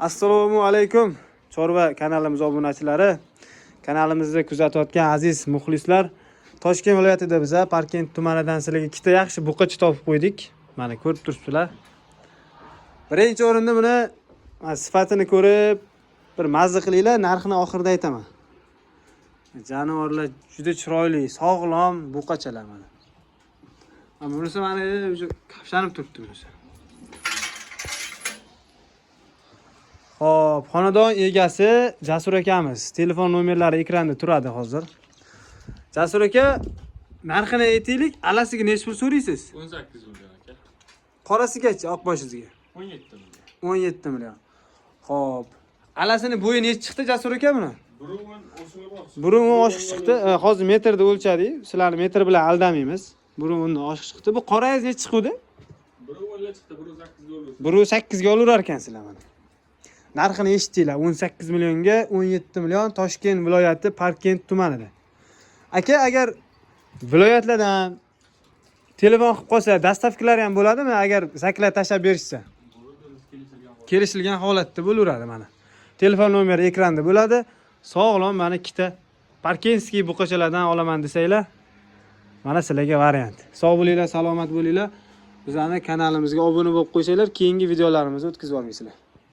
Assalomu alaykum. Chorva kanalimiz obunachilari, kanalimizni kuzatayotgan aziz muxlislar. Toshkent viloyatida biz Parkent tumanidan sizlarga ikkita yaxshi buqacha topib qo'ydik. Mana ko'rib turibsizlar. Birinchi o'rinda buni sifatini ko'rib, bir mazza qilinglar, narxini oxirida aytaman. Jonivorlar juda chiroyli, sog'lom buqachalar mana. Bunisi mana o'sha qapshanib turibdi bunisi. Xo'p, xonadon egasi Jasur akamiz. Telefon nomerlari ekranda turadi hozir. Jasur aka, narxini aytaylik. Alasiga nechta pul so'raysiz? 18 million aka. Qorasigacha, oq boshizga. 17 million. 17 million. Xo'p. Alasini bo'yi necha chiqdi Jasur aka buni? Burun oshiq chiqdi. Hozir metrda o'lchadik. Sizlarni metr bilan aldamaymiz. Burun oshiq chiqdi. Bu qorangiz necha chiqdi? Burun chiqdi, burun 8 ga olur. Burun 8 ga olaverar ekansizlar mana. Narxini eshitdinglar. 18 millionga 17 million Toshkent viloyati Parkent tumanida. Aka, agar viloyatlardan telefon qilib qolsa, dastavkalar ham bo'ladimi? Agar zaklar tashlab berishsa? Kelishilgan holatda bo'laveradi mana. Telefon nomeri ekranda bo'ladi. Sog'lom mana ikkita Parkenskiy buqachalardan olaman desanglar, mana sizlarga variant. Sog' bo'linglar, salomat bo'linglar. Bizning kanalimizga obuna bo'lib qo'ysanglar, keyingi videolarimizni o'tkazib olmaysizlar.